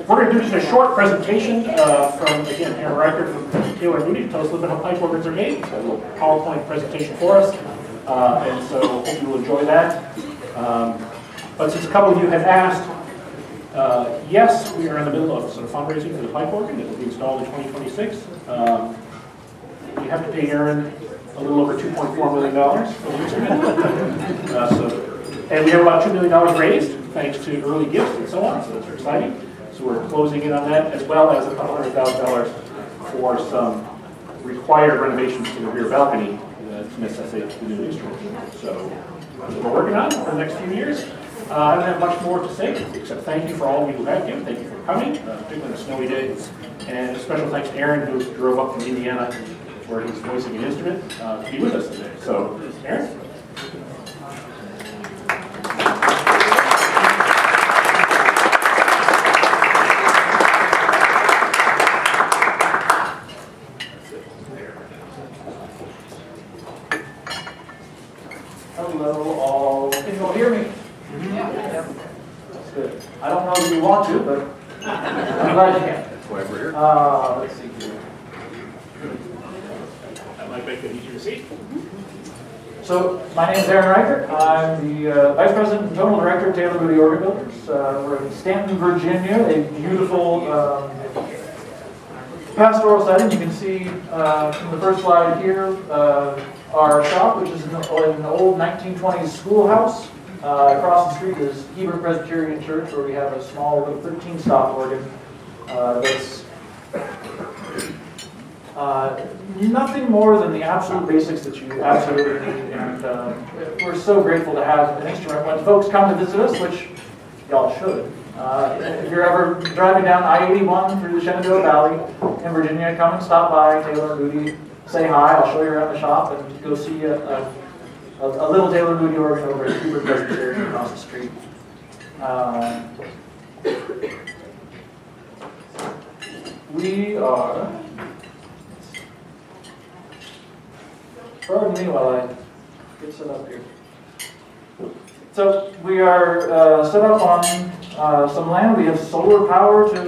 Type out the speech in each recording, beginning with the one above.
We're going to do just a short presentation from, again, Aaron Reichert from Taylor Boody to tell us a little bit how pipe organs are made. So a little PowerPoint presentation for us. And so hope you will enjoy that. But since a couple of you have asked, yes, we are in the middle of sort of fundraising for the pipe organ. It will be installed in 2026. We have to pay Aaron a little over $2.4 million for the instrument. And we have about $2 million raised thanks to early gifts and so on. So that's very exciting. So we're closing in on that, as well as about $100,000 for some required renovations to the rear balcony to necessitate the new instrument. So that's what we're working on for the next few years. I don't have much more to say, except thank you for all of you who have given. Thank you for coming, particularly on a snowy day. And a special thanks to Aaron, who drove up from Indiana, where he's voicing an instrument, to be with us today. So, Aaron? Hello, all. Can you all hear me? Yeah. That's good. I don't know if you want to, but I'm glad you can. That's why we're here. Let's see here. That might make it easier to see. So, my name is Aaron Reichert. I'm the Vice President and Tonal Director of Taylor Boody Organbuilders. We're in Stanton, Virginia, a beautiful pastoral setting. You can see from the first slide here our shop, which is an old 1920s schoolhouse. Across the street is Hebrew Presbyterian Church, where we have a small little 13-stop organ that's nothing more than the absolute basics that you absolutely need. And we're so grateful to have an instrument when folks come to visit us, which y'all should. If you're ever driving down I-81 through the Shenandoah Valley in Virginia, come and stop by Taylor Boody. Say hi, I'll show you around the shop, and go see a little Taylor Boody organ over at Hebrew Presbyterian across the street. We are, pardon me while I get set up here. So we are set up on some land. We have solar power to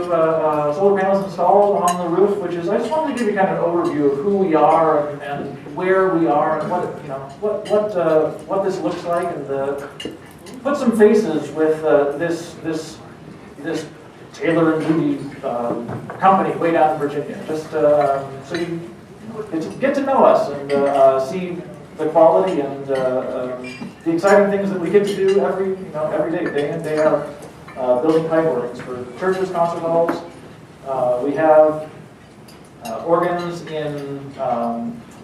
solar panels installed on the roof, which is, I just wanted to give you kind of an overview of who we are and where we are and what this looks like, and put some faces with this Taylor and Boody company way down in Virginia, just so you get to know us and see the quality and the exciting things that we get to do every day in, day out, building pipe organs for churches, concert halls. We have organs in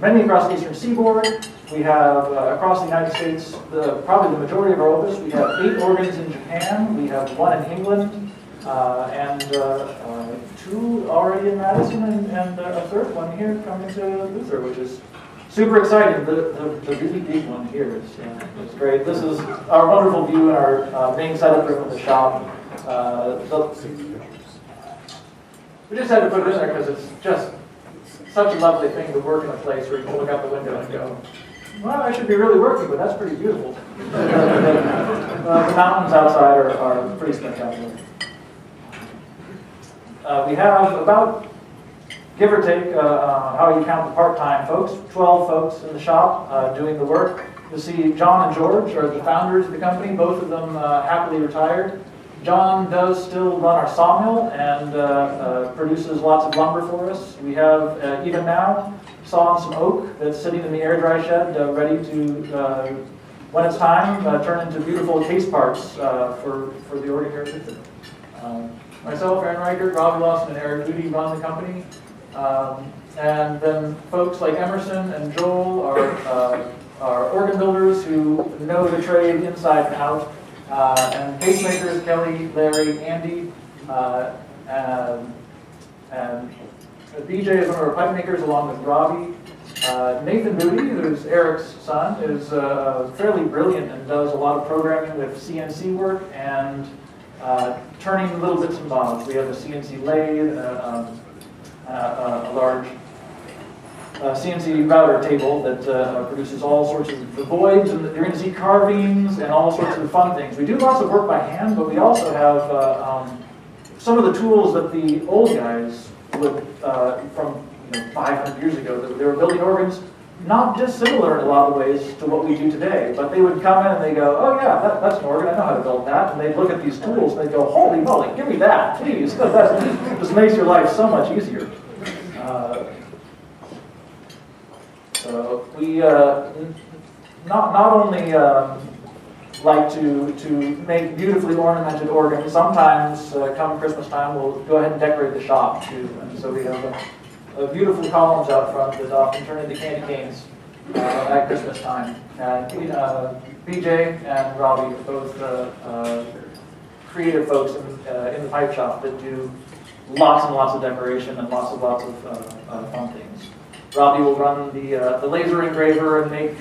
many across the eastern seaboard. We have across the United States, probably the majority of our opus. We have 8 organs in Japan. We have 1 in England, and 2 already in Madison, and a third one here coming to Luther, which is super exciting. The really big one here is great. This is our wonderful view in our main setup room in the shop. We just had to put it in there because it's just such a lovely thing to work in a place where you can look out the window and go, well, I should be really working, but that's pretty beautiful. The mountains outside are pretty spectacular. We have about, give or take, how you count the part-time folks, 12 folks in the shop doing the work. You'll see John and George are the founders of the company, both of them happily retired. John does still run our sawmill and produces lots of lumber for us. We have, even now, sawing some oak that's sitting in the air dry shed, ready to, when it's time, turn into beautiful case parts for the organ here at Victor. Myself, Aaron Reichert, Robbie Lawson, and Eric Boody run the company. And then folks like Emerson and Joel are organ builders who know the trade inside and out. And pacemakers, Kelly, Larry, Andy, and BJ is one of our pipe makers along with Robbie. Nathan Boody, who's Eric's son, is fairly brilliant and does a lot of programming with CNC work and turning little bits and bobs. We have a CNC lathe, a large CNC router table that produces all sorts of voids, and you're going to see carvings and all sorts of fun things. We do lots of work by hand, but we also have some of the tools that the old guys would, from 500 years ago, that they were building organs, not dissimilar in a lot of ways to what we do today, but they would come in and they go, oh yeah, that's an organ, I know how to build that, and they'd look at these tools and they'd go, holy moly, give me that, please, that just makes your life so much easier. So we not only like to make beautifully ornamented organs, sometimes come Christmas time we'll go ahead and decorate the shop too, and so we have beautiful columns out front that often turn into candy canes at Christmas time. And BJ and Robbie are both creative folks in the pipe shop that do lots and lots of decoration and lots of fun things. Robbie will run the laser engraver and make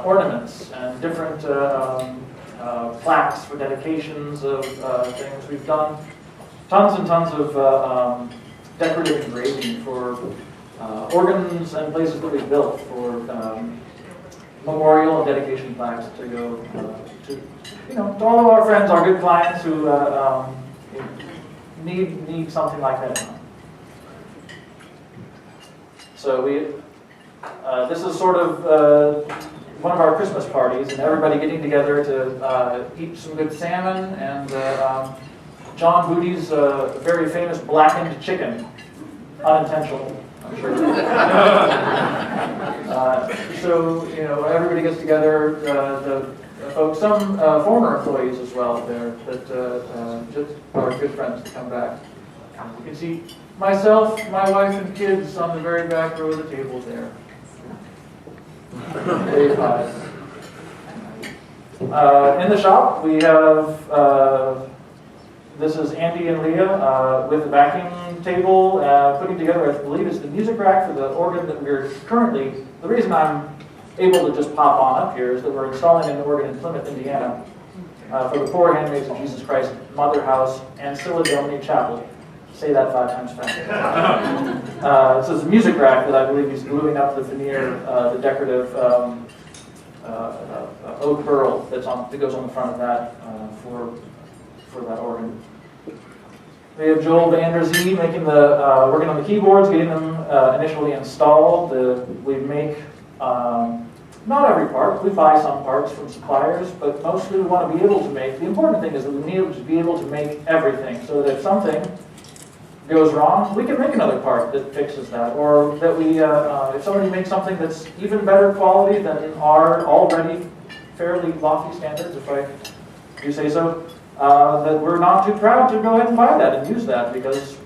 ornaments and different plaques for dedications of things. We've done tons and tons of decorative engraving for organs and places that we've built for memorial and dedication plaques to go to all of our friends, our good clients who need something like that. So this is sort of one of our Christmas parties, and everybody getting together to eat some good salmon and John Booty's very famous blackened chicken, unintentional, I'm sure. So everybody gets together. The folks, some former employees as well there that just are good friends to come back. You can see myself, my wife, and kids on the very back row of the table there. Wave hi. In the shop, we have, this is Andy and Leah with the backing table, putting together, I believe it's the music rack for the organ that we're currently, the reason I'm able to just pop on up here is that we're installing an organ in Plymouth, Indiana, for the Poor Handmaids of Jesus Christ Mother House and Scylla Domini Chapel. Say that 5 times fast. So it's a music rack that I believe is gluing up the veneer, the decorative oak burl that goes on the front of that for that organ. We have Joel Van Der Zee making working on the keyboards, getting them initially installed. We make not every part. We buy some parts from suppliers, but mostly we want to be able to make. The important thing is that we need to be able to make everything, so that if something goes wrong, we can make another part that fixes that, or that we, if somebody makes something that's even better quality than our already fairly lofty standards, if I do say so, that we're not too proud to go ahead and buy that and use that, because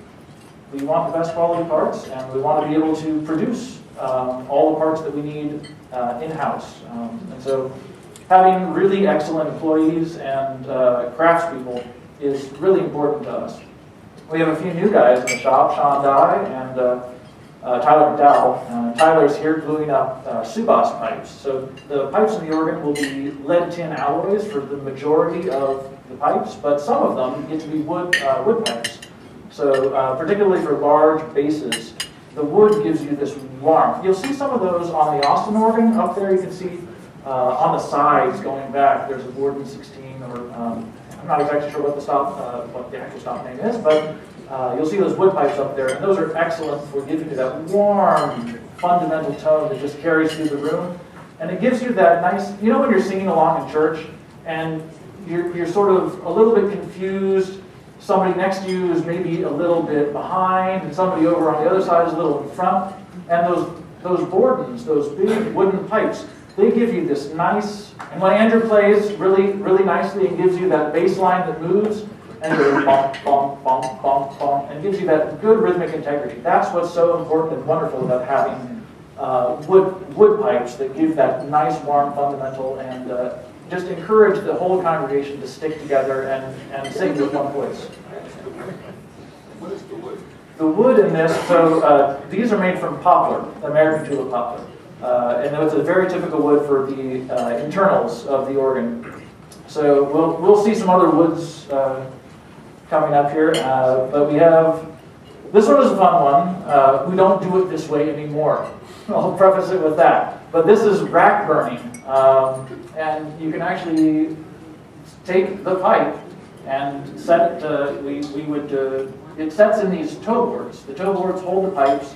we want the best quality parts and we want to be able to produce all the parts that we need in-house. And so having really excellent employees and craftspeople is really important to us. We have a few new guys in the shop, Sean Dye and Tyler McDowell. Tyler's here gluing up Subas pipes. So the pipes in the organ will be lead tin alloys for the majority of the pipes, but some of them get to be wood pipes. So particularly for large basses, the wood gives you this warmth. You'll see some of those on the Austin organ. Up there you can see on the sides going back, there's a Borden 16 or I'm not exactly sure what the actual stop name is, but you'll see those wood pipes up there, and those are excellent for giving you that warm, fundamental tone that just carries through the room. And it gives you that nice, when you're singing along in church, and you're sort of a little bit confused, somebody next to you is maybe a little bit behind, and somebody over on the other side is a little in front, and those Bordens, those big wooden pipes, they give you this nice, and when Andrew plays really, really nicely and gives you that bass line that moves, and goes bump, bump, bump, bump, bump, and gives you that good rhythmic integrity. That's what's so important and wonderful about having wood pipes that give that nice, warm, fundamental, and just encourage the whole congregation to stick together and sing with one voice. What is the wood? The wood in this, so these are made from poplar, American tulip poplar. And it's a very typical wood for the internals of the organ. So we'll see some other woods coming up here, but we have This one is a fun one. We don't do it this way anymore. I'll preface it with that. But this is rack burning. And you can actually take the pipe and set it, it sets in these toe boards. The toe boards hold the pipes.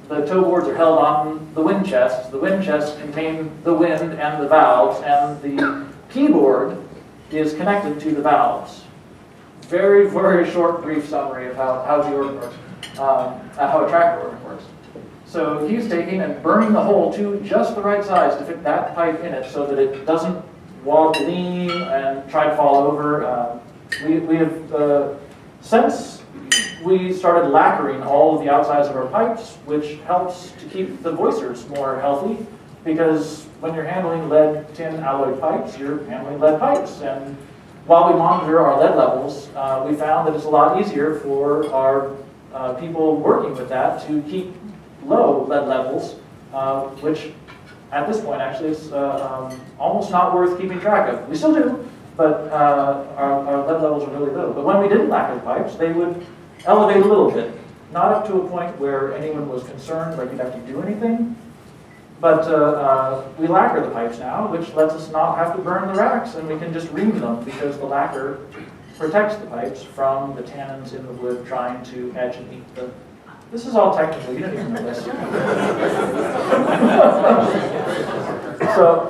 The toe boards are held on the wind chests. The wind chests contain the wind and the valves, and the keyboard is connected to the valves. Very, very short, brief summary of how the organ works, how a track organ works. So he's taking and burning the hole to just the right size to fit that pipe in it so that it doesn't lean and try to fall over. We have, since we started lacquering all of the outsides of our pipes, which helps to keep the voicers more healthy, because when you're handling lead tin alloy pipes, you're handling lead pipes. And while we monitor our lead levels, we found that it's a lot easier for our people working with that to keep low lead levels, which at this point actually is almost not worth keeping track of. We still do, but our lead levels are really low. But when we didn't lacquer the pipes, they would elevate a little bit. Not up to a point where anyone was concerned, like you'd have to do anything. But we lacquer the pipes now, which lets us not have to burn the racks, and we can just ream them because the lacquer protects the pipes from the tannins in the wood trying to edge and eat the... This is all technical, you don't even know this. So,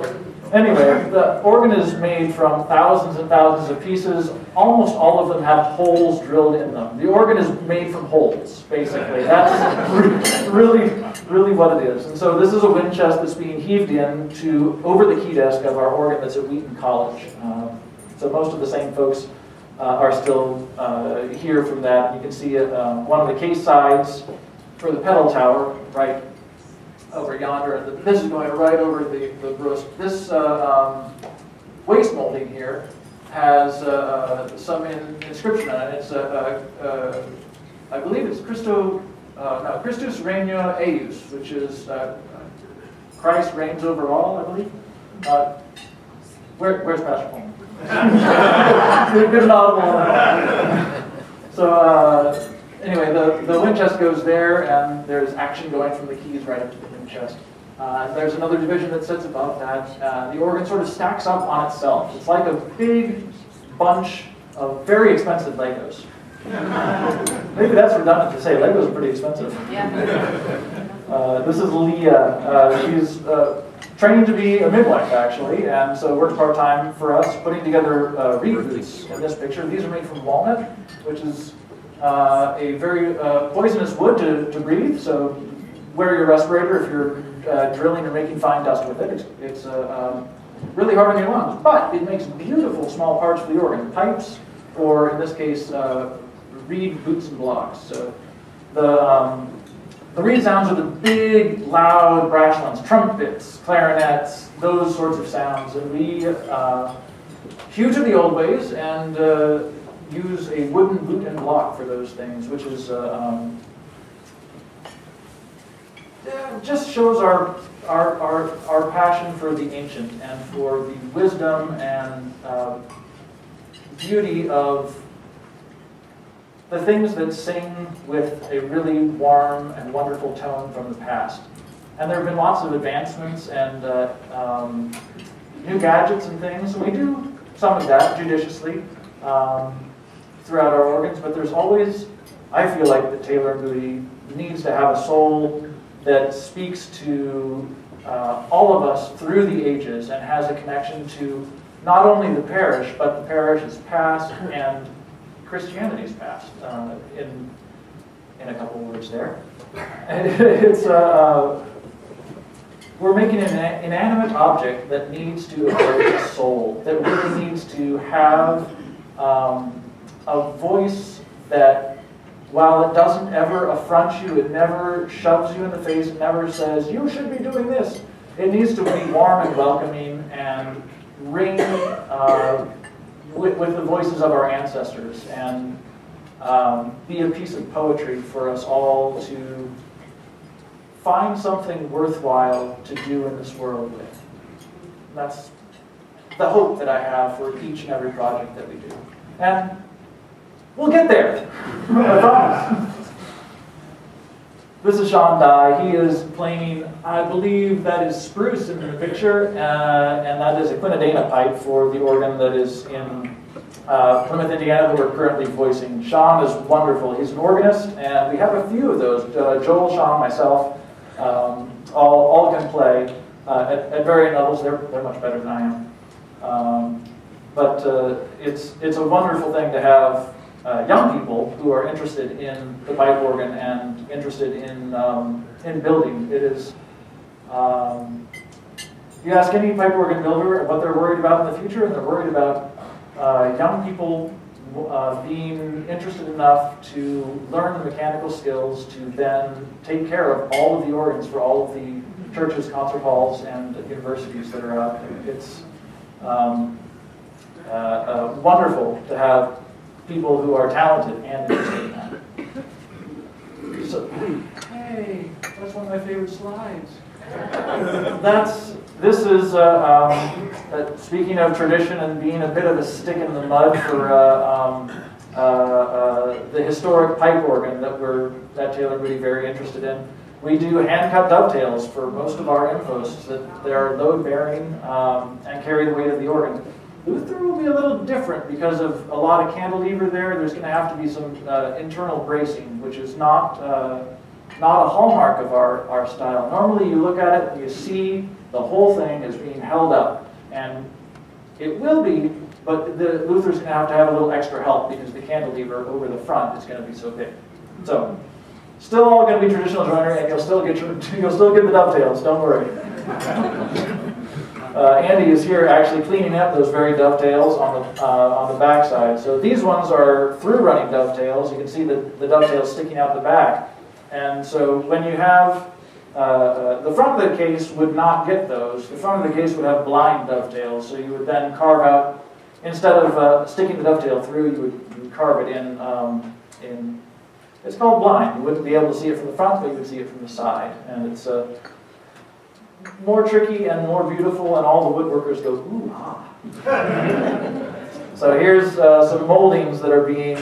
anyway, the organ is made from thousands and thousands of pieces. Almost all of them have holes drilled in them. The organ is made from holes, basically. That's really what it is. And so this is a wind chest that's being heaved in to over the key desk of our organ that's at Wheaton College. So most of the same folks are still here from that. You can see one of the case sides for the pedal tower right over yonder. And this is going right over the roost. This waste molding here has some inscription on it. It's I believe it's Christus Regna Eius, which is Christ reigns over all, I believe. Where's Pastor Coleman? Good and audible. So anyway, the wind chest goes there, and there's action going from the keys right up to the wind chest. There's another division that sits above that. The organ sort of stacks up on itself. It's like a big bunch of very expensive Legos. Maybe that's redundant to say. Legos are pretty expensive. Yeah. This is Leah. She's trained to be a midwife, actually, and so works part-time for us, putting together reed boots in this picture. These are made from walnut, which is a very poisonous wood to breathe, so wear your respirator if you're drilling or making fine dust with it. It's really hard on your lungs, but it makes beautiful small parts for the organ. Pipes, or in this case, reed boots and blocks. So the reed sounds are the big, loud, brash ones, trumpets, clarinets, those sorts of sounds. And we hew to the old ways and use a wooden boot and block for those things, which is just shows our passion for the ancient and for the wisdom and beauty of the things that sing with a really warm and wonderful tone from the past. And there have been lots of advancements and new gadgets and things. So we do some of that judiciously throughout our organs, but there's always, I feel like that Taylor Boody needs to have a soul that speaks to all of us through the ages and has a connection to not only the parish, but the parish's past and Christianity's past, in a couple words there. It's we're making an inanimate object that needs to evoke a soul, that really needs to have a voice that, while it doesn't ever affront you, it never shoves you in the face, it never says, you should be doing this. It needs to be warm and welcoming and ring with the voices of our ancestors and be a piece of poetry for us all to find something worthwhile to do in this world with. That's the hope that I have for each and every project that we do. And we'll get there, I promise. This is Sean Dye. He is playing, I believe that is spruce in the picture, and that is a quinadena pipe for the organ that is in Plymouth, Indiana, that we're currently voicing. Sean is wonderful. He's an organist, and we have a few of those. Joel, Sean, myself, all can play at varying levels. They're much better than I am. But it's a wonderful thing to have young people who are interested in the pipe organ and interested in building. It is, you ask any pipe organ builder what they're worried about in the future, and they're worried about young people being interested enough to learn the mechanical skills to then take care of all of the organs for all of the churches, concert halls, and universities that are out there. It's wonderful to have people who are talented and interested in that. So, hey, that's one of my favorite slides. This is speaking of tradition and being a bit of a stick in the mud for the historic pipe organ that Taylor Boody very interested in. We do hand-cut dovetails for most of our imposts that they are load-bearing and carry the weight of the organ. Luther will be a little different because of a lot of cantilever there. There's going to have to be some internal bracing, which is not a hallmark of our style. Normally you look at it and you see the whole thing is being held up. And it will be, but Luther's going to have a little extra help because the cantilever over the front is going to be so big. So, still all going to be traditional joinery, and you'll still get the dovetails, don't worry. Andy is here actually cleaning up those very dovetails on the back side. So these ones are through-running dovetails. You can see the dovetails sticking out the back. And so when you have, the front of the case would not get those. The front of the case would have blind dovetails. So you would then carve out, instead of sticking the dovetail through, you would carve it in, it's called blind. You wouldn't be able to see it from the front, but you would see it from the side. And it's more tricky and more beautiful, and all the woodworkers go, ooh, ah. So here's some moldings that are being,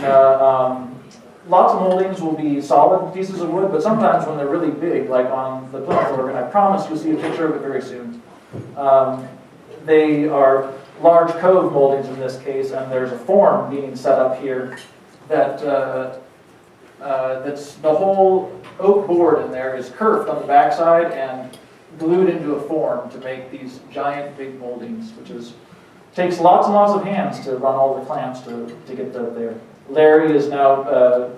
lots of moldings will be solid pieces of wood, but sometimes when they're really big, like on the Plymouth organ, I promise you'll see a picture of it very soon. They are large cove moldings in this case, and there's a form being set up here that that's the whole oak board in there is curved on the backside and glued into a form to make these giant big moldings, which takes lots and lots of hands to run all the clamps to get that there. Larry is now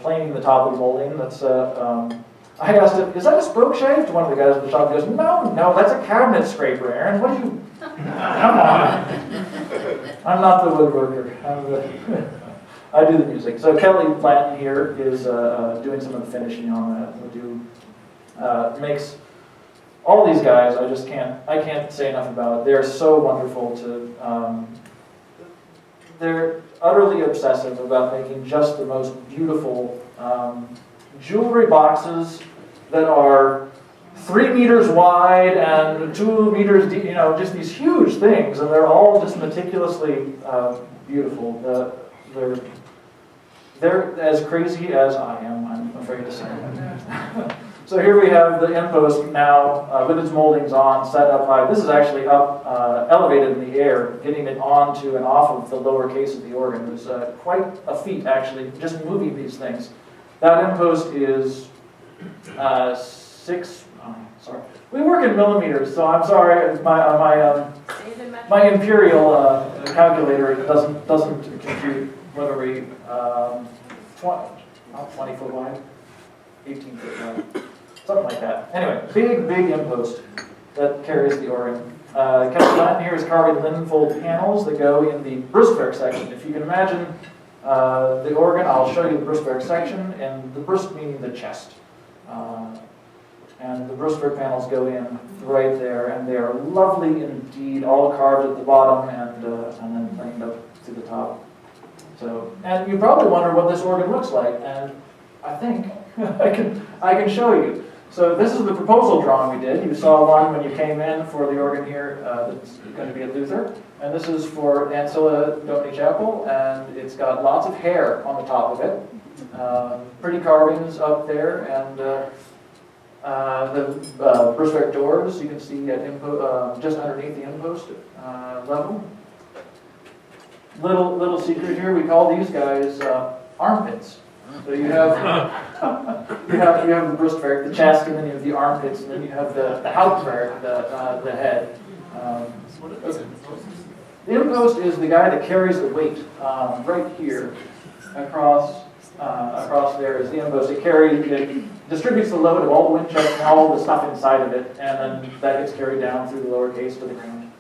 planing the top of the molding. That's I asked him, is that a spoke shave? To one of the guys at the shop. He goes, no, that's a cabinet scraper, Aaron. What do you? Come on. I'm not the woodworker. I do the music. So Kelly Blanton here is doing some of the finishing on that. We makes all these guys. I can't say enough about it. They're so wonderful to. They're utterly obsessive about making just the most beautiful jewelry boxes that are 3 meters wide and 2 meters deep. You know, just these huge things, and they're all just meticulously beautiful. They're as crazy as I am, I'm afraid to say. So here we have the impost now with its moldings on, set up high. This is actually up, elevated in the air, getting it onto and off of the lower case of the organ. It was quite a feat, actually, just moving these things. That impost is 6. Sorry, we work in millimeters, so I'm sorry. My imperial calculator doesn't compute. What are we? 20 foot wide, 18 foot wide. Something like that. Anyway, big impost that carries the organ. Kelly Blanton here is carving linenfold panels that go in the brustwerk section. If you can imagine the organ, I'll show you the brustwerk section, and the brust meaning the chest. And the brustwerk panels go in right there, and they are lovely indeed, all carved at the bottom and then planed up to the top. So, and you probably wonder what this organ looks like, and I think I can show you. So this is the proposal drawing we did. You saw one when you came in for the organ here that's going to be at Luther. And this is for Ancilla Domini Chapel, and it's got lots of hair on the top of it. Pretty carvings up there, and The Brustwerk doors, you can see at just underneath the impost level. Little secret here, we call these guys armpits. So you have you have the Brustwerk, the chest, and then you have the armpits, and then you have the Hauptwerk, the head. The impost is the guy that carries the weight right here across there is the impost. It distributes the load of all the wind checks and all the stuff inside of it, and then that gets carried down through the lower case to the ground.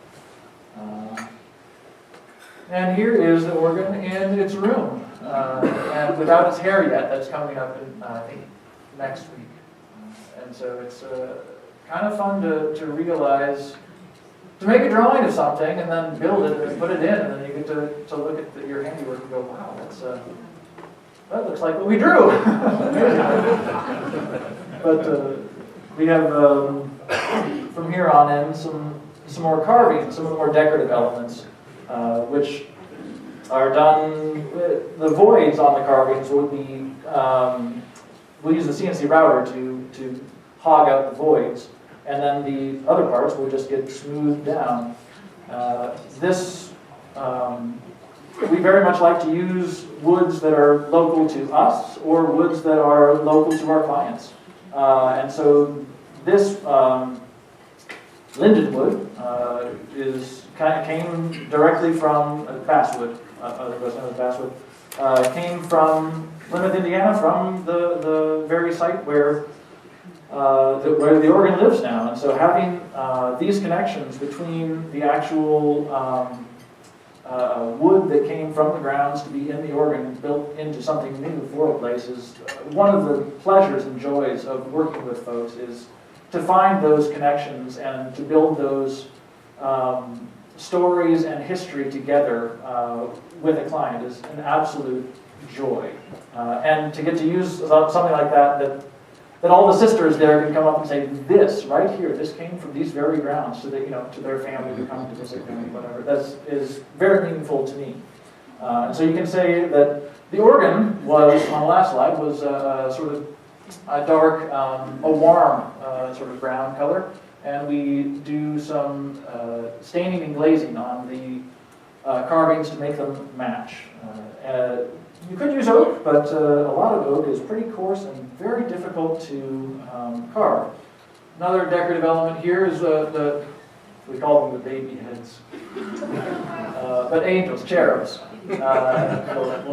And here is the organ in its room, and without its hair yet. That's coming up in, I think, next week. And so it's kind of fun to realize, to make a drawing of something and then build it and put it in, and then you get to look at your handiwork and go, wow, that looks like what we drew. But we have, from here on in, some more carving, some of the more decorative elements, which are done. The voids on the carvings would be, we'll use the CNC router to hog out the voids, and then the other parts will just get smoothed down. We very much like to use woods that are local to us or woods that are local to our clients. And so this linden wood came directly from basswood, otherwise known as basswood, came from Plymouth, Indiana, from the very site where the organ lives now. And so having these connections between the actual wood that came from the grounds to be in the organ and built into something new for a place is one of the pleasures and joys of working with folks, is to find those connections and to build those stories and history together with a client is an absolute joy. And to get to use something like that all the sisters there can come up and say, this right here, this came from these very grounds, so that, to their family who come to visit them, whatever. That is very meaningful to me. And so you can say that the organ was, on the last slide, was sort of a dark, a warm sort of brown color, and we do some staining and glazing on the carvings to make them match. You could use oak, but a lot of oak is pretty coarse and very difficult to carve. Another decorative element here is we call them the baby heads, but angels, cherubs, will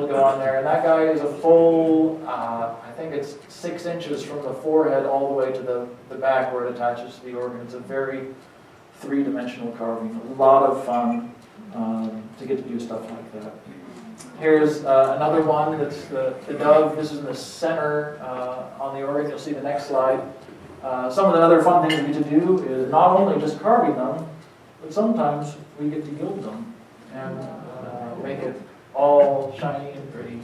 go on there. And that guy is a full, I think it's 6 inches from the forehead all the way to the back where it attaches to the organ. It's a very three-dimensional carving. A lot of fun to get to do stuff like that. Here's another one that's the dove. This is in the center on the organ. You'll see the next slide. Some of the other fun things we get to do is not only just carving them, but sometimes we get to gild them and make it all shiny and pretty.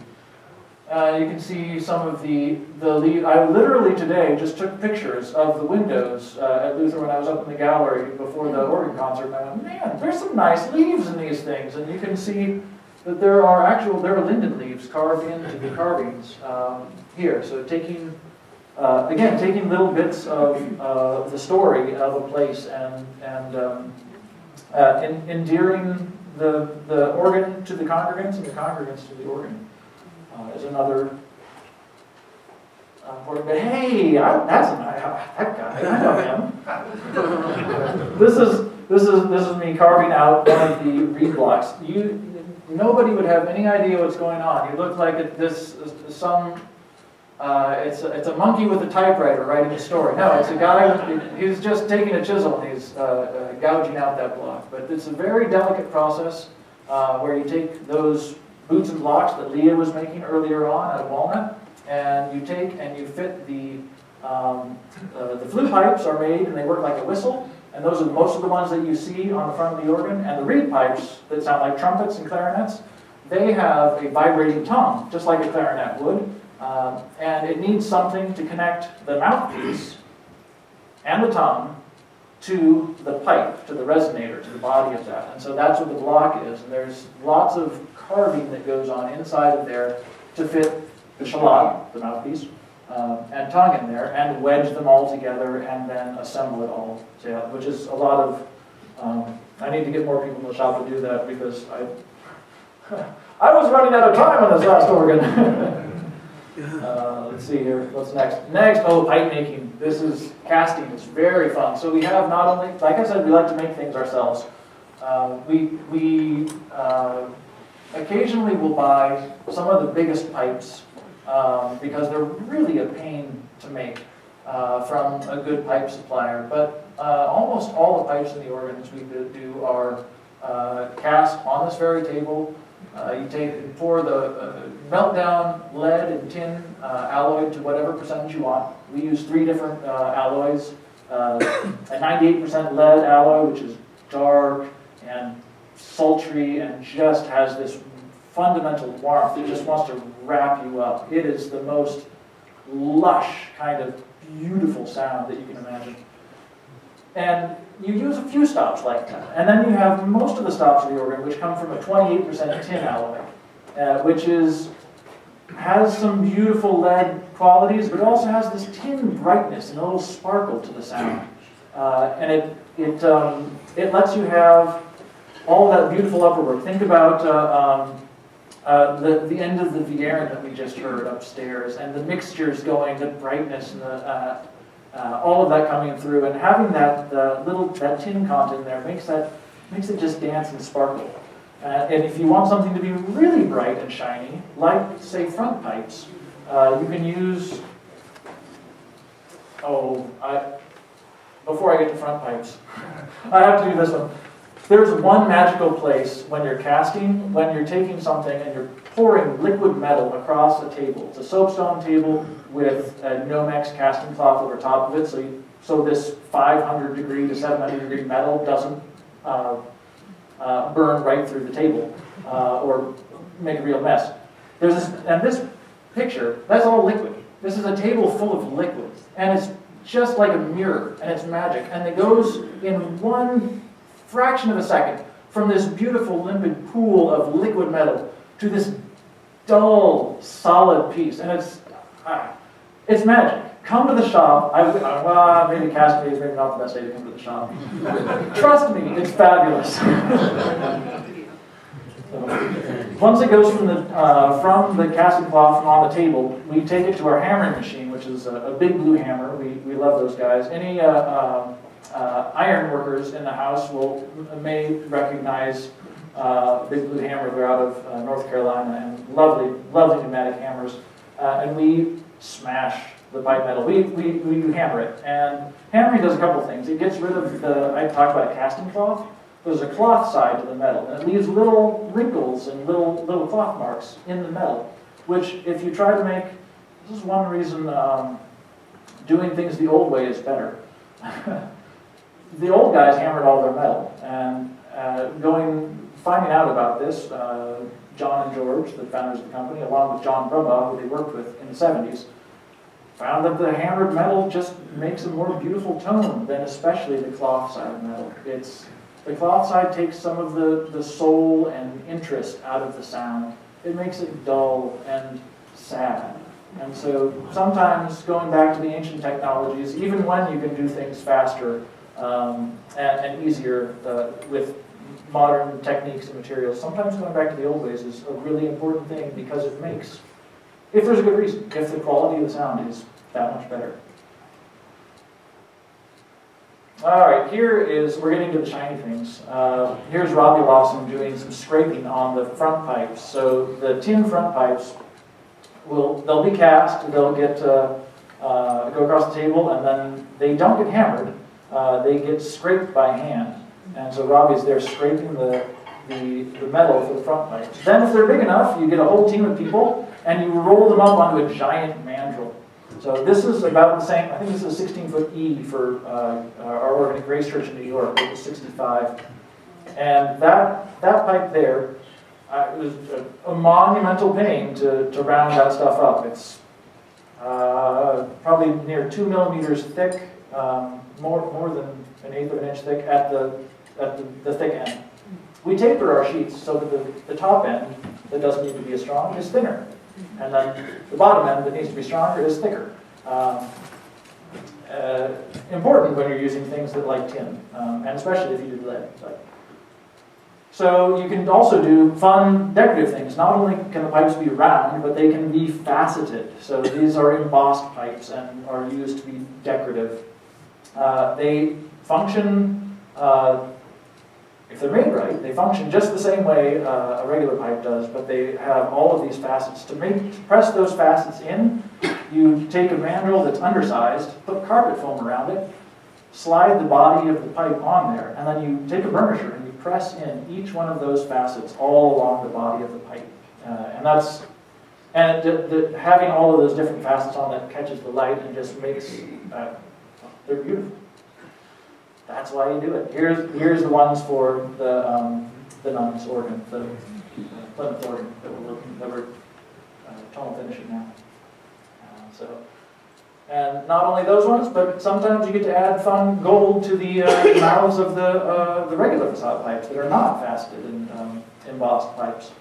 You can see some of the leaves. I literally today just took pictures of the windows at Luther when I was up in the gallery before the organ concert. And I went, man, there's some nice leaves in these things. And you can see that there are linden leaves carved into the carvings here. So taking little bits of the story of a place and endearing the organ to the congregants and the congregants to the organ is another important. But hey, that guy, I know him. This is me carving out one of the reed blocks. Nobody would have any idea what's going on. You look like it's a monkey with a typewriter writing a story. No, it's a guy, he's just taking a chisel and he's gouging out that block. But it's a very delicate process where you take those boots and blocks that Leah was making earlier on out of walnut, and you take and you fit the flute pipes are made and they work like a whistle. And those are most of the ones that you see on the front of the organ. And the reed pipes that sound like trumpets and clarinets, they have a vibrating tongue, just like a clarinet would. And it needs something to connect the mouthpiece and the tongue to the pipe, to the resonator, to the body of that. And so that's what the block is. And there's lots of carving that goes on inside of there to fit the shallot, the mouthpiece, and tongue in there, and wedge them all together, and then assemble it all together, which is a lot of, I need to get more people in the shop to do that, because I was running out of time on this last organ. Let's see here, what's next? Oh, pipe making. This is casting. It's very fun. So we have not only, like I said, we like to make things ourselves. We occasionally will buy some of the biggest pipes because they're really a pain to make from a good pipe supplier. But almost all the pipes in the organs we do are cast on this very table. You pour the melt down lead and tin alloyed to whatever percentage you want. We use 3 different alloys. A 98% lead alloy, which is dark and sultry and just has this fundamental warmth. It just wants to wrap you up. It is the most lush kind of beautiful sound that you can imagine. And you use a few stops like that. And then you have most of the stops of the organ, which come from a 28% tin alloy, which has some beautiful lead qualities, but it also has this tin brightness and a little sparkle to the sound. And it lets you have all that beautiful upper work. Think about the end of the Vierne that we just heard upstairs, and the mixtures going, the brightness and all of that coming through, and having that tin content there makes it just dance and sparkle. And if you want something to be really bright and shiny, like say front pipes, you can use. Before I get to front pipes, I have to do this one. There's one magical place when you're casting, when you're taking something and you're pouring liquid metal across a table. It's a soapstone table with a Nomex casting cloth over top of it, so this 500 degree to 700 degree metal doesn't burn right through the table or make a real mess. This picture, that's all liquid. This is a table full of liquid, and it's just like a mirror, and it's magic, and it goes in one fraction of a second from this beautiful limpid pool of liquid metal to this dull, solid piece, and it's magic. Come to the shop. Maybe cast day is maybe not the best day to come to the shop. Trust me, it's fabulous. Once it goes from the casting cloth and on the table, we take it to our hammering machine, which is a big blue hammer. We love those guys. Any iron workers in the house may recognize Big Blue Hammer. They're out of North Carolina, and lovely, lovely pneumatic hammers. And we smash the pipe metal. We hammer it, and hammering does a couple things. It gets rid of I talked about a casting cloth. There's a cloth side to the metal, and it leaves little wrinkles and little cloth marks in the metal, which if you try to make, this is one reason doing things the old way is better. The old guys hammered all their metal, and finding out about this, John and George, the founders of the company, along with John Brumbaugh, who they worked with in the 70s, found that the hammered metal just makes a more beautiful tone than especially the cloth side of metal. The cloth side takes some of the soul and interest out of the sound. It makes it dull and sad. And so sometimes going back to the ancient technologies, even when you can do things faster and easier with modern techniques and materials, sometimes going back to the old ways is a really important thing, because it makes, if there's a good reason, if the quality of the sound is that much better. All right, we're getting to the shiny things. Here's Robbie Lawson doing some scraping on the front pipes. So the tin front pipes, they'll be cast, they'll go across the table, and then they don't get hammered. They get scraped by hand. And so Robbie's there scraping the metal for the front pipes. Then if they're big enough, you get a whole team of people, and you roll them up onto a giant mandrel. So this is about the same. I think this is a 16-foot E for our organ at Grace Church in New York. It was 65. And that pipe there, it was a monumental pain to round that stuff up. It's probably near 2 millimeters thick, more than an eighth of an inch thick at the thick end. We taper our sheets so that the top end, that doesn't need to be as strong, is thinner. And then the bottom end that needs to be stronger is thicker. important when you're using things that like tin, and especially if you do lead. So you can also do fun decorative things. Not only can the pipes be round, but they can be faceted. So these are embossed pipes and are used to be decorative. They function, if they're made right, they function just the same way a regular pipe does, but they have all of these facets. To press those facets in, you take a mandrel that's undersized, put carpet foam around it, slide the body of the pipe on there, and then you take a burnisher and you press in each one of those facets all along the body of the pipe. Having all of those different facets on that catches the light and just makes, they're beautiful. That's why you do it. Here's the ones for the nuns organ, the Plymouth organ that we're tonal finishing now. And not only those ones, but sometimes you get to add fun gold to the mouths of the regular facade pipes that are not faceted and embossed pipes.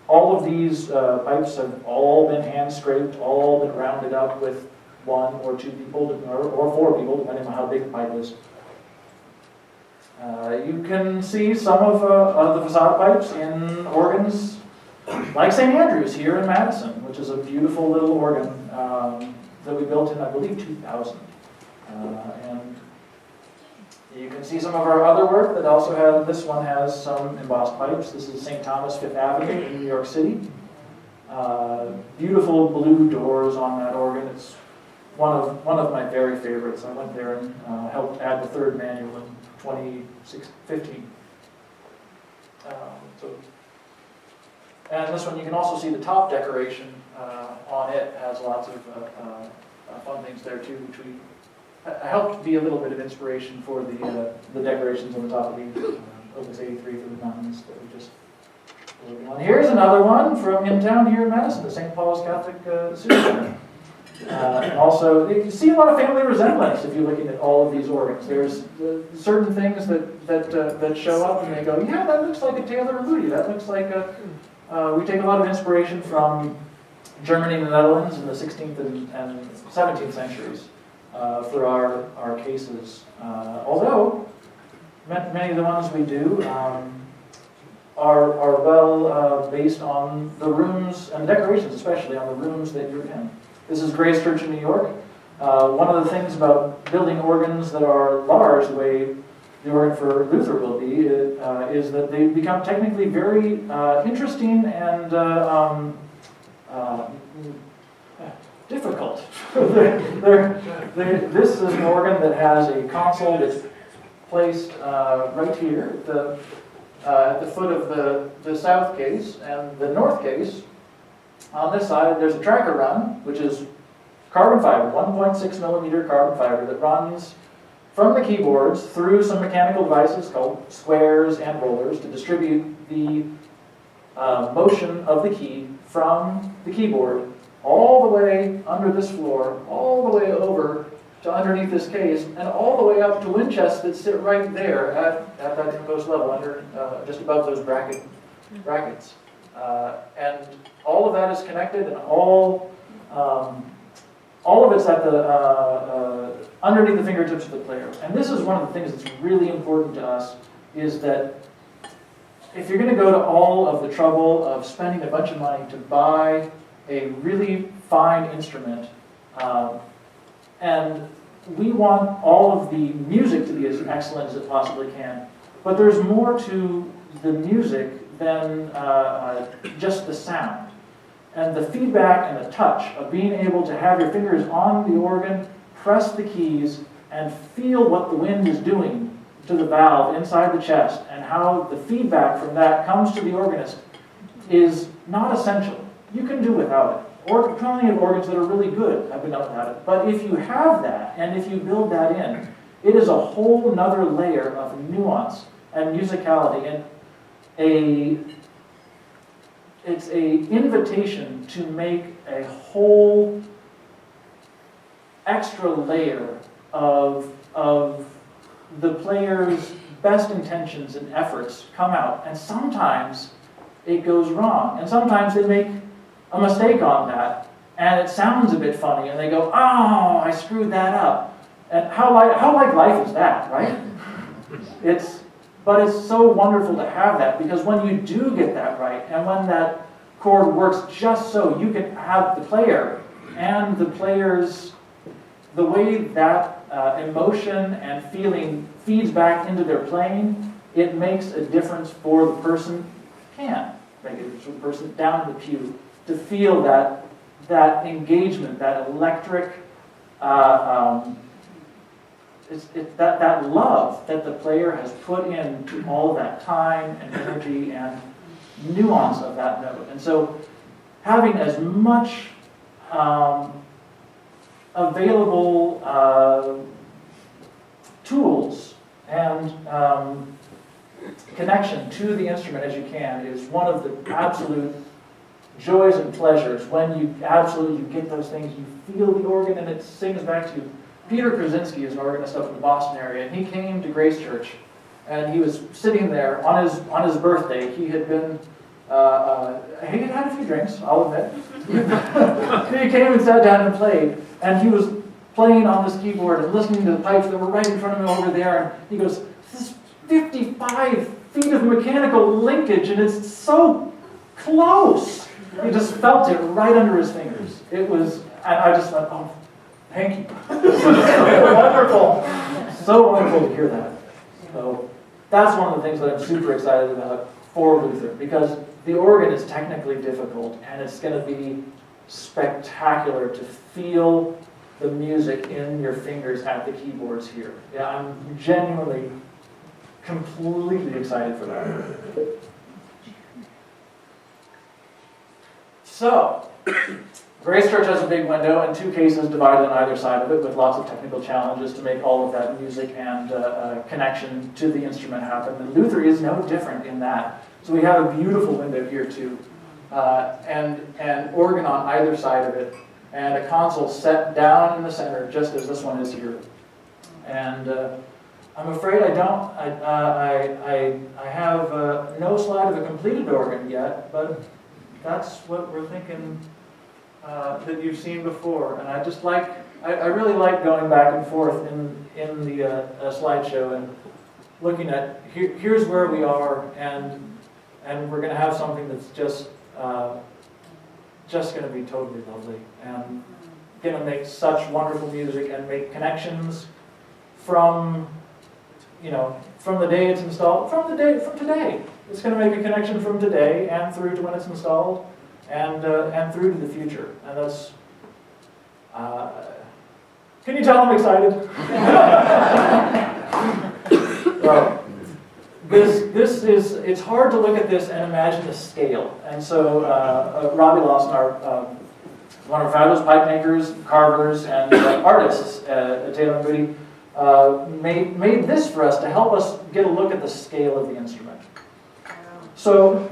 All of these pipes have all been hand scraped, all been rounded up with 1 or 2 people, or 4 people, depending on how big the pipe is. You can see some of the facade pipes in organs like St. Andrew's here in Madison, which is a beautiful little organ that we built in, I believe, 2000. And you can see some of our other work that also has, this one has some embossed pipes. This is St. Thomas 5th Avenue in New York City. Beautiful blue doors on that organ. It's one of my very favorites. I went there and helped add the 3rd manual in 2015. And this one, you can also see the top decoration on it has lots of fun things there too, which helped be a little bit of inspiration for the decorations on the top of the Opus 83 for the nuns that we just working on. Here's another one from in town here in Madison, the St. Paul's Catholic Student Center. And also, you see a lot of family resemblance if you're looking at all of these organs. There's certain things that show up and they go, yeah, that looks like a Taylor Boody. That looks like a... we take a lot of inspiration from Germany and the Netherlands in the 16th and 17th centuries for our cases. Although many of the ones we do are well based on the rooms and decorations, especially on the rooms that you're in. This is Grace Church in New York. One of the things about building organs that are large, the way the organ for Luther will be, is that they become technically very interesting and difficult. This is an organ that has a console that's placed right here at the foot of the south case, and the north case. On this side, there's a tracker run, which is carbon fiber, 1.6 millimeter carbon fiber that runs from the keyboards through some mechanical devices called squares and rollers to distribute the motion of the key from the keyboard all the way under this floor, all the way over to underneath this case, and all the way up to wind chests that sit right there at that inpost level, under just above those brackets. And all of that is connected, and all of it's at the underneath the fingertips of the player. And this is one of the things that's really important to us, is that if you're going to go to all of the trouble of spending a bunch of money to buy a really fine instrument, and we want all of the music to be as excellent as it possibly can, but there's more to the music than just the sound. And the feedback and the touch of being able to have your fingers on the organ, press the keys, and feel what the wind is doing to the valve inside the chest, and how the feedback from that comes to the organist is not essential. You can do without it. Or plenty of organs that are really good have been done without it. But if you have that, and if you build that in, it is a whole nother layer of nuance and musicality, and it's an invitation to make a whole extra layer of the player's best intentions and efforts come out. And sometimes it goes wrong, and sometimes they make a mistake on that, and it sounds a bit funny, and they go, oh, I screwed that up. And how like life is that, right? But it's so wonderful to have that, because when you do get that right, and when that chord works just so, you can have the player and the players, the way that emotion and feeling feeds back into their playing, it makes a difference for the person, can make a difference for the person down in the pew, to feel that engagement, that electric, that love that the player has put into all of that time and energy and nuance of that note. And so having as much available tools and connection to the instrument as you can is one of the absolute joys and pleasures when you get those things, you feel the organ and it sings back to you. Peter Krasinski is an organist up in the Boston area, and he came to Grace Church, and he was sitting there on his birthday. He had been, he had had a few drinks, I'll admit. He came and sat down and played, and he was playing on this keyboard and listening to the pipes that were right in front of him over there, and he goes, this is 55 feet of mechanical linkage, and it's so close. He just felt it right under his fingers. It was, and I just went, oh, thank you. So wonderful. So wonderful to hear that. So that's one of the things that I'm super excited about for Luther, because the organ is technically difficult, and it's going to be spectacular to feel the music in your fingers at the keyboards here. Yeah, I'm genuinely, completely excited for that. So, Grace Church has a big window and two cases divided on either side of it with lots of technical challenges to make all of that music and connection to the instrument happen. And Luther is no different in that. So we have a beautiful window here too, and an organ on either side of it, and a console set down in the center just as this one is here. And I'm afraid I have no slide of a completed organ yet, but that's what we're thinking that you've seen before. And I just like, I really like going back and forth in the slideshow and looking at, here's where we are, and we're going to have something that's just going to be totally lovely, and going to make such wonderful music and make connections from the day it's installed, from today. It's going to make a connection from today and through to when it's installed, and through to the future. And that's, can you tell I'm excited? Well, it's hard to look at this and imagine the scale. And so Robbie Lawson, one of our fabulous pipe makers, carvers, and artists at Taylor Boody, made this for us to help us get a look at the scale of the instrument. So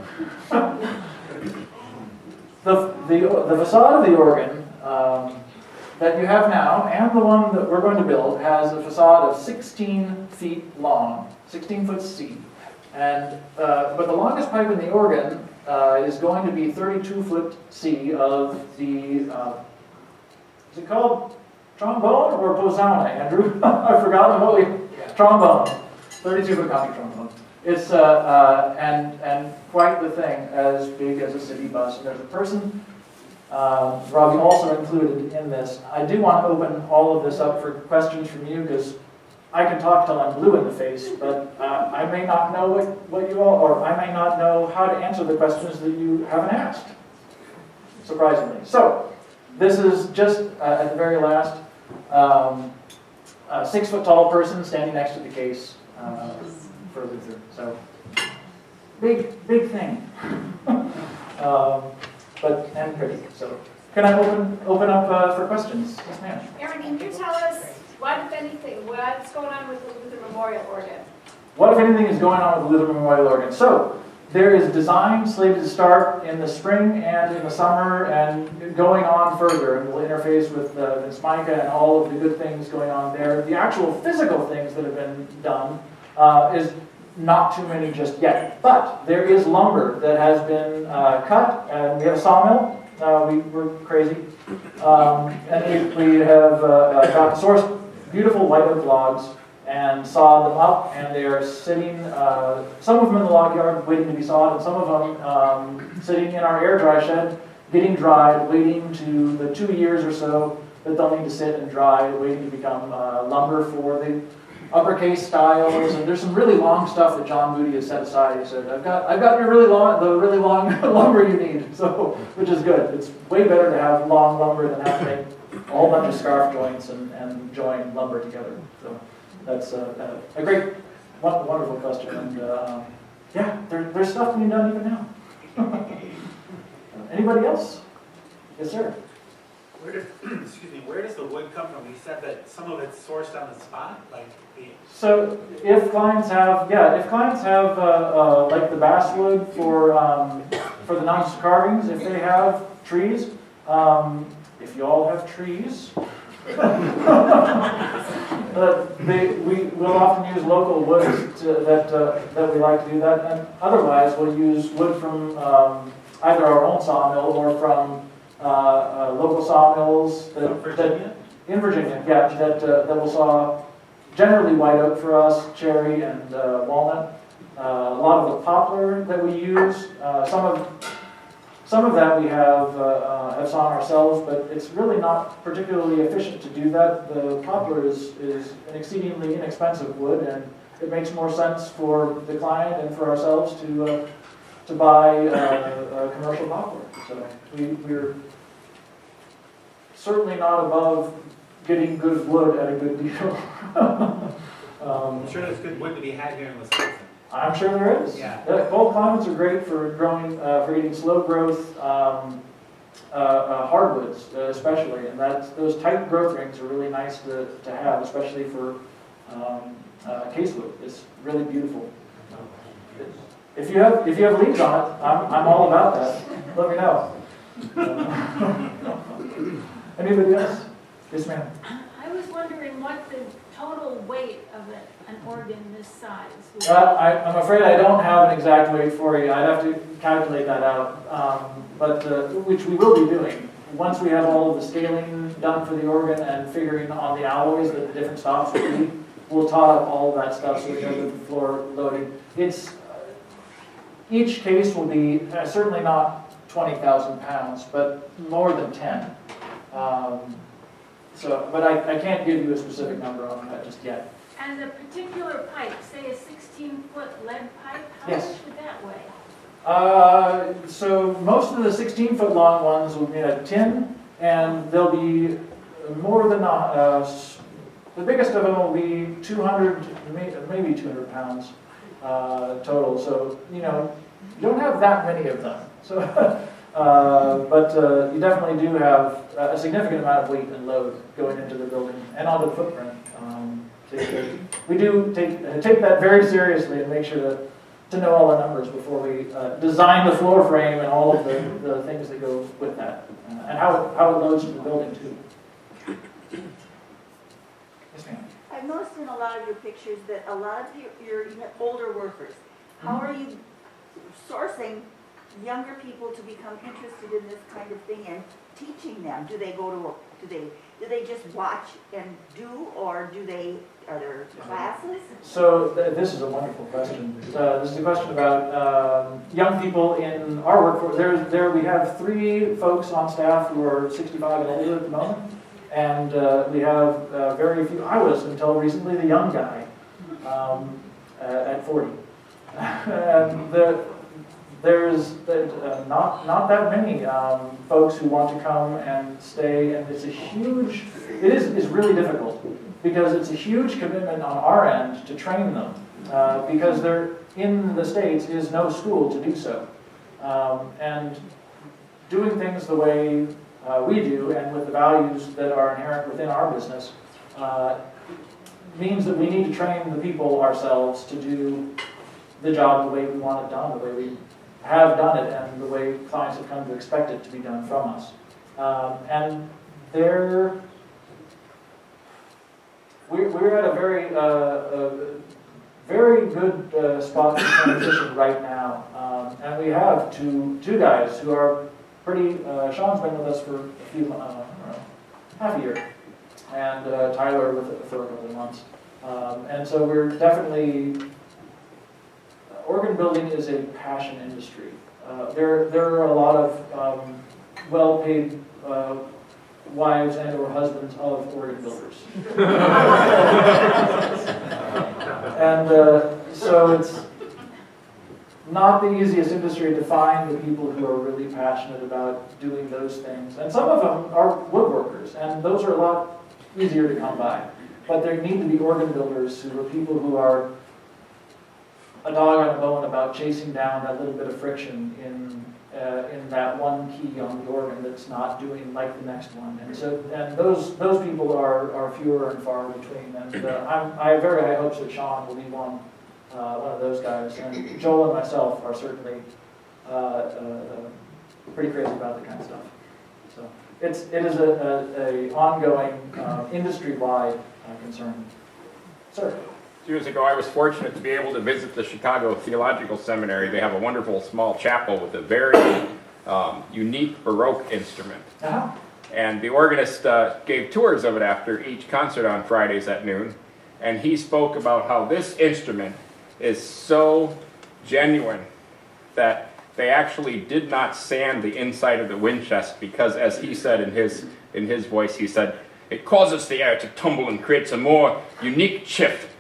the facade of the organ that you have now, and the one that we're going to build, has a facade of 16 feet long, 16 foot C. And but the longest pipe in the organ is going to be 32 foot C of the, is it called trombone or posauna, Andrew? I've forgotten what trombone. 32 foot concert trombone. It's, and quite the thing, as big as a city bus. And there's a person, Robbie also included in this. I do want to open all of this up for questions from you, because I can talk till I'm blue in the face, but I may not know what you all, or I may not know how to answer the questions that you haven't asked, surprisingly. So, this is just, at the very last, a 6 foot tall person standing next to the case for Luther. So, big thing. But, and pretty. So, can I open up for questions? Yes, ma'am. Aaron, can you tell us what, if anything, what's going on with the Luther Memorial Organ? What, if anything, is going on with the Luther Memorial Organ? So, there is design slated to start in the spring and in the summer and going on further, and we'll interface with Vince Micah and all of the good things going on there. The actual physical things that have been done is not too many just yet, but there is lumber that has been cut, and we have a sawmill, We're crazy. And we have got sourced beautiful white oak logs and sawed them up, and they are sitting, some of them in the log yard waiting to be sawed, and some of them sitting in our air dry shed, getting dried, waiting to the 2 years or so that they'll need to sit and dry, waiting to become lumber for the uppercase styles. And there's some really long stuff that John Moody has set aside. He said, I've got the really long lumber you need, so, which is good. It's way better to have long lumber than have to make a whole bunch of scarf joints and join lumber together. So that's a great, wonderful question. And yeah, there's stuff being done even now. Anybody else? Yes, sir. Where does the wood come from? You said that some of it's sourced on the spot, like the. So if clients have, like the basswood for the nonce carvings, if they have trees, if you all have trees, we will often use local woods that we like to do that, and otherwise we'll use wood from either our own sawmill or from local sawmills in Virginia, yeah, that will saw generally white oak for us, cherry and walnut. A lot of the poplar that we use, some of that we have sawn ourselves, but it's really not particularly efficient to do that. The poplar is an exceedingly inexpensive wood, and it makes more sense for the client and for ourselves to buy a commercial poplar. So we're certainly not above getting good wood at a good deal. I'm sure there's good wood to be had here in Wisconsin. I'm sure there is. Yeah. Cold climates are great for growing, for eating slow growth hardwoods, especially, and those tight growth rings are really nice to have, especially for casewood. It's really beautiful. If you have leaves on it, I'm all about that. Let me know. Anybody else? Yes, ma'am. I was wondering what the total weight of an organ this size would be. I'm afraid I don't have an exact weight for you. I'd have to calculate that out, but which we will be doing. Once we have all of the scaling done for the organ and figuring on the alloys that the different stops will be, we'll tot up all of that stuff so we know that the floor loading. Each case will be certainly not 20,000 pounds, but more than 10. But I can't give you a specific number on that just yet. And the particular pipe, say a 16-foot lead pipe, how Yes. much would that weigh? So most of the 16-foot long ones will be made out of tin, and they'll be more than the biggest of them will be 200, maybe 200 pounds total. So you don't have that many of them. So, but you definitely do have a significant amount of weight and load going into the building and onto the footprint. We do take that very seriously and make sure to know all the numbers before we design the floor frame and all of the things that go with that, and how it loads to the building too. Yes, ma'am. I've noticed in a lot of your pictures that a lot of your older workers, how are you sourcing younger people to become interested in this kind of thing and teaching them? Do they go to do they just watch and do, or are there classes? So this is a wonderful question. This is a question about young people in our workforce. We have 3 folks on staff who are 65 and older at the moment, and we have very few. I was until recently the young guy at 40. And there's not that many folks who want to come and stay, and it is really difficult because it's a huge commitment on our end to train them because there in the States is no school to do so, and doing things the way we do and with the values that are inherent within our business means that we need to train the people ourselves to do the job the way we want it done, the way we have done it, and the way clients have come to expect it to be done from us. And we're at a very good spot to transition right now, and we have two guys who are Sean's been with us for a few, half a year, and Tyler with it for a couple of months. And so we're definitely, organ building is a passion industry. There are a lot of well-paid wives and or husbands of organ builders. And so it's not the easiest industry to find the people who are really passionate about doing those things. And some of them are woodworkers, and those are a lot easier to come by. But there need to be organ builders who are people who are a dog on a bone about chasing down that little bit of friction in that one key on the organ that's not doing like the next one. And so, and those people are fewer and far between. And I have very high hopes that Sean will be one of those guys. And Joel and myself are certainly pretty crazy about that kind of stuff. So it is a ongoing industry-wide concern. Sir. Years ago, I was fortunate to be able to visit the Chicago Theological Seminary. They have a wonderful small chapel with a very unique Baroque instrument. Uh-huh. And the organist gave tours of it after each concert on Fridays at noon. And he spoke about how this instrument is so genuine that they actually did not sand the inside of the wind chest because, as he said in his voice, he said, it causes the air to tumble and creates a more unique chiff.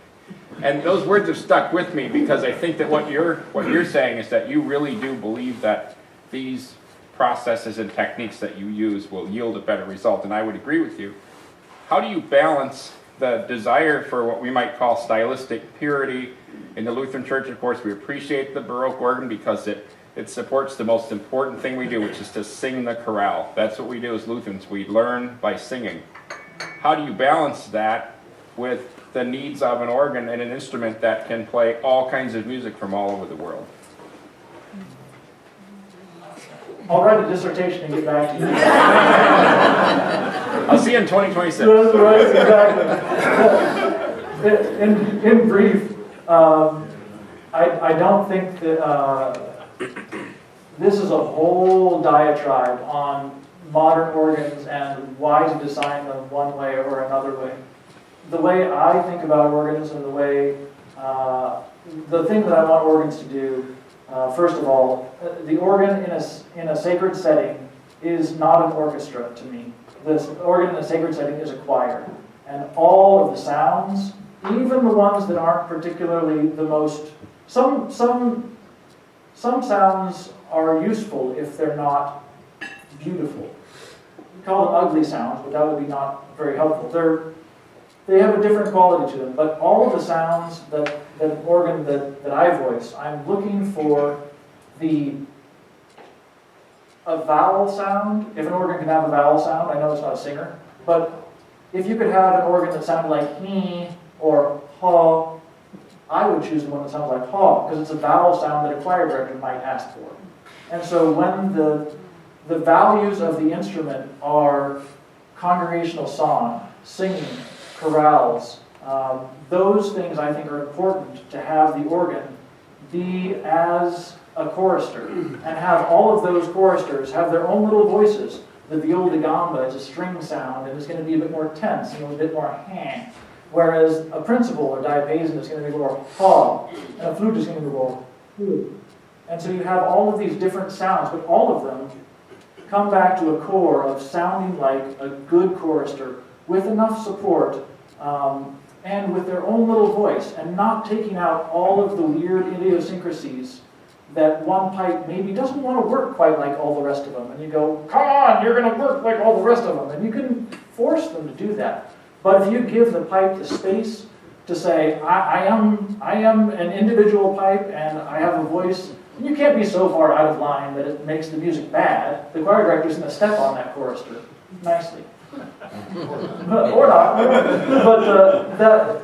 And those words have stuck with me because I think that what you're saying is that you really do believe that these processes and techniques that you use will yield a better result, and I would agree with you. How do you balance the desire for what we might call stylistic purity? In the Lutheran Church, of course, we appreciate the Baroque organ because it supports the most important thing we do, which is to sing the chorale. That's what we do as Lutherans. We learn by singing. How do you balance that with the needs of an organ and an instrument that can play all kinds of music from all over the world? I'll write a dissertation and get back to you. I'll see you in 2026. That's right, exactly. In brief, I don't think that this is a whole diatribe on modern organs and why to design them one way or another way. The way I think about organs and the way, the thing that I want organs to do, first of all, the organ in a sacred setting is not an orchestra to me. The organ in a sacred setting is a choir. And all of the sounds, even the ones that aren't particularly the most, some sounds are useful if they're not beautiful. We call them ugly sounds, but that would be not very helpful. They have a different quality to them, but all of the sounds that an organ that I voice, I'm looking for a vowel sound. If an organ can have a vowel sound, I know it's not a singer, but if you could have an organ that sounded like he or ha, I would choose the one that sounds like ha, because it's a vowel sound that a choir director might ask for. And so when the values of the instrument are congregational song, singing, chorales, those things I think are important to have the organ be as a chorister and have all of those choristers have their own little voices. The viol de gamba is a string sound and it's going to be a bit more tense and a bit more hand, whereas a principal or diapason is going to be more ha, and a flute is going to be more hu. And so you have all of these different sounds, but all of them come back to a core of sounding like a good chorister with enough support and with their own little voice and not taking out all of the weird idiosyncrasies that one pipe maybe doesn't want to work quite like all the rest of them. And you go, come on, you're going to work like all the rest of them. And you can force them to do that. But if you give the pipe the space to say, I am an individual pipe and I have a voice, you can't be so far out of line that it makes the music bad. The choir director's going to step on that chorister nicely. Or not. But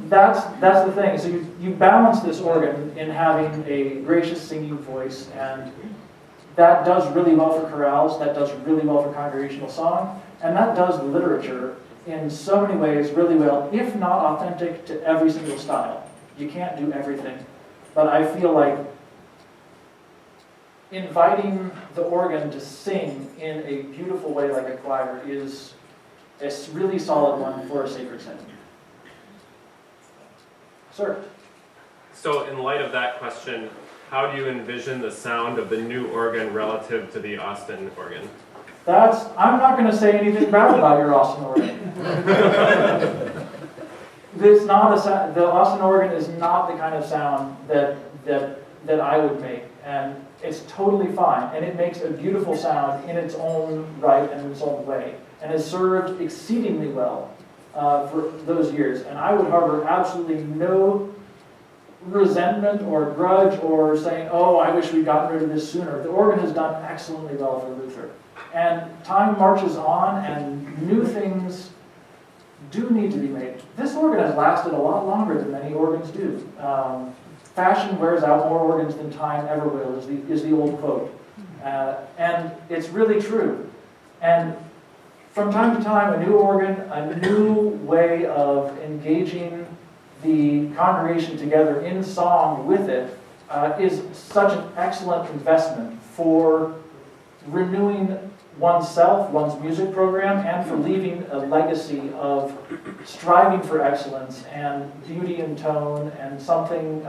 that's the thing. So you balance this organ in having a gracious singing voice, and that does really well for chorales, that does really well for congregational song, and that does literature in so many ways really well, if not authentic to every single style. You can't do everything. But I feel like inviting the organ to sing in a beautiful way like a choir is a really solid one for a sacred setting. Sir? So in light of that question, how do you envision the sound of the new organ relative to the Austin organ? I'm not going to say anything bad about your Austin organ. The Austin organ is not the kind of sound that I would make, and it's totally fine, and it makes a beautiful sound in its own right and in its own way, and has served exceedingly well for those years. And I would harbor absolutely no resentment or grudge or saying, oh, I wish we'd gotten rid of this sooner. The organ has done excellently well for Luther. And time marches on, and new things do need to be made. This organ has lasted a lot longer than many organs do. Fashion wears out more organs than time ever will, is the old quote. And it's really true. And from time to time, a new organ, a new way of engaging the congregation together in song with it is such an excellent investment for renewing oneself, one's music program, and for leaving a legacy of striving for excellence and beauty in tone and something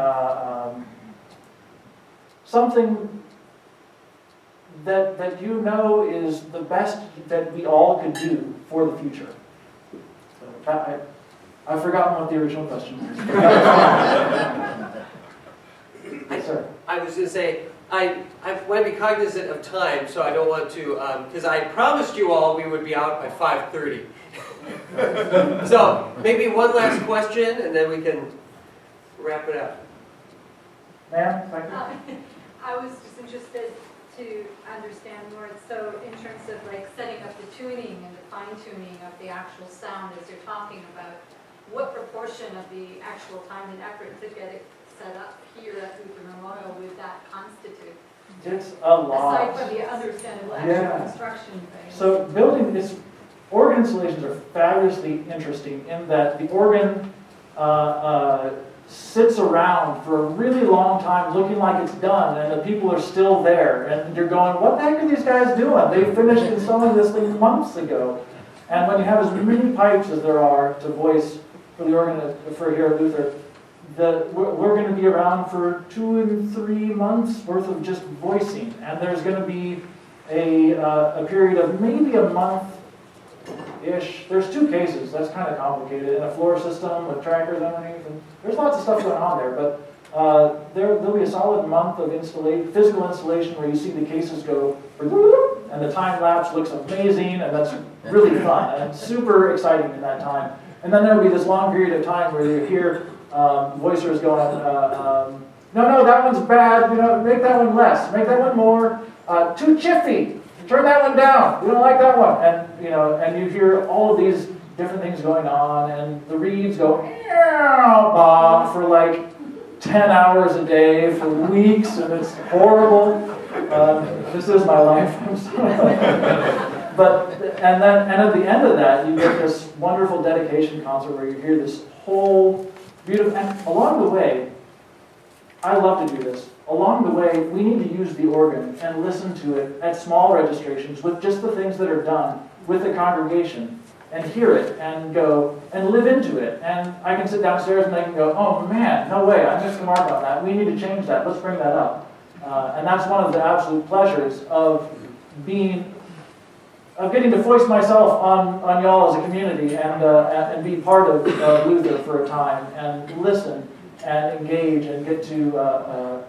that you know is the best that we all could do for the future. So I've forgotten what the original question was. Yes, sir. I was going to say, I want to be cognizant of time, so I don't want to, because I promised you all we would be out by 5:30. So maybe one last question, and then we can wrap it up. Ma'am, I was just interested to understand more. So in terms of like setting up the tuning and the fine tuning of the actual sound as you're talking about, what proportion of the actual time and effort to get it set up here at Luther Memorial would that constitute? It's a lot. Aside from the understandable actual construction phase. So organ installations are fabulously interesting in that the organ sits around for a really long time looking like it's done, and the people are still there, and you're going, what the heck are these guys doing? They finished installing this thing months ago. And when you have as many pipes as there are to voice for the organ for here at Luther, we're going to be around for 2 and 3 months worth of just voicing, and there's going to be a period of maybe a month-ish. There's 2 cases, that's kind of complicated, and a floor system with trackers underneath, and there's lots of stuff going on there, but there'll be a solid month of physical installation where you see the cases go, and the time lapse looks amazing, and that's really fun, and super exciting in that time. And then there'll be this long period of time where you hear voicers going, no, that one's bad, make that one less, make that one more, too chiffy, turn that one down, we don't like that one. And you hear all of these different things going on, and the reeds go, bah, for like 10 hours a day for weeks, and it's horrible. This is my life. I'm sorry. And at the end of that, you get this wonderful dedication concert where you hear this whole beautiful, and along the way, I love to do this. Along the way, we need to use the organ and listen to it at small registrations with just the things that are done with the congregation, and hear it and go and live into it. And I can sit downstairs and they can go, oh man, no way, I missed the mark on that. We need to change that. Let's bring that up. And that's one of the absolute pleasures of getting to foist myself on y'all as a community and be part of Luther for a time and listen and engage and get to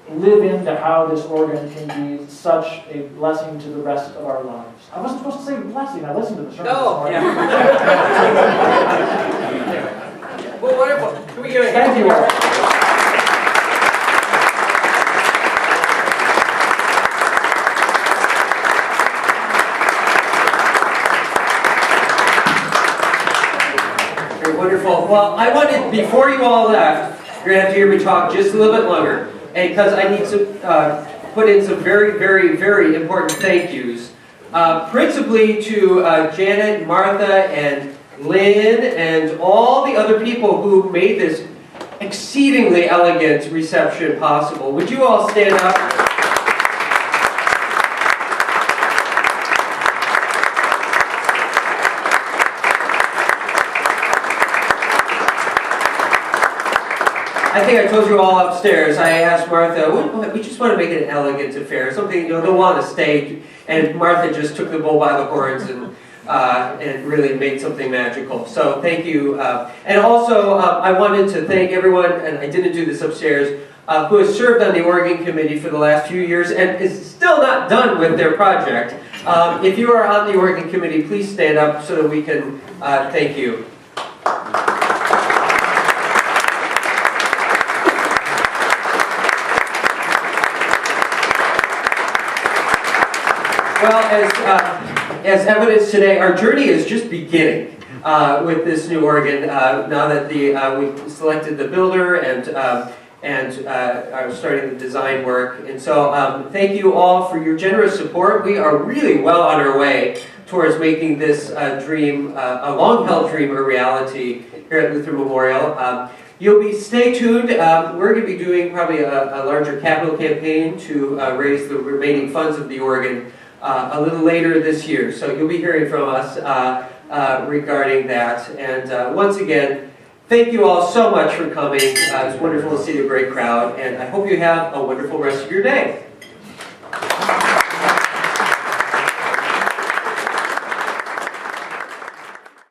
live into how this organ can be such a blessing to the rest of our lives. I wasn't supposed to say blessing. I listened to the sermon this morning. Well, wonderful. Can we get a Thank you all. Wonderful. Well, I wanted, before you all left, you're going to have to hear me talk just a little bit longer, because I need to put in some very, very, very important thank yous. Principally to Janet, Martha, and Lynn, and all the other people who made this exceedingly elegant reception possible. Would you all stand up? I think I told you all upstairs, I asked Martha, we just want to make it an elegant affair, something, they'll want to stay. And Martha just took the bull by the horns and really made something magical. So thank you. And also, I wanted to thank everyone, and I didn't do this upstairs, who has served on the organ committee for the last few years and is still not done with their project. If you are on the organ committee, please stand up so that we can thank you. Well, as evidence today, our journey is just beginning with this new organ. Now that we selected the builder and are starting the design work. And so thank you all for your generous support. We are really well on our way towards making this dream, a long-held dream, a reality here at Luther Memorial. Stay tuned. We're going to be doing probably a larger capital campaign to raise the remaining funds of the organ a little later this year. So you'll be hearing from us regarding that. And once again, thank you all so much for coming. It was wonderful to see a great crowd, and I hope you have a wonderful rest of your day.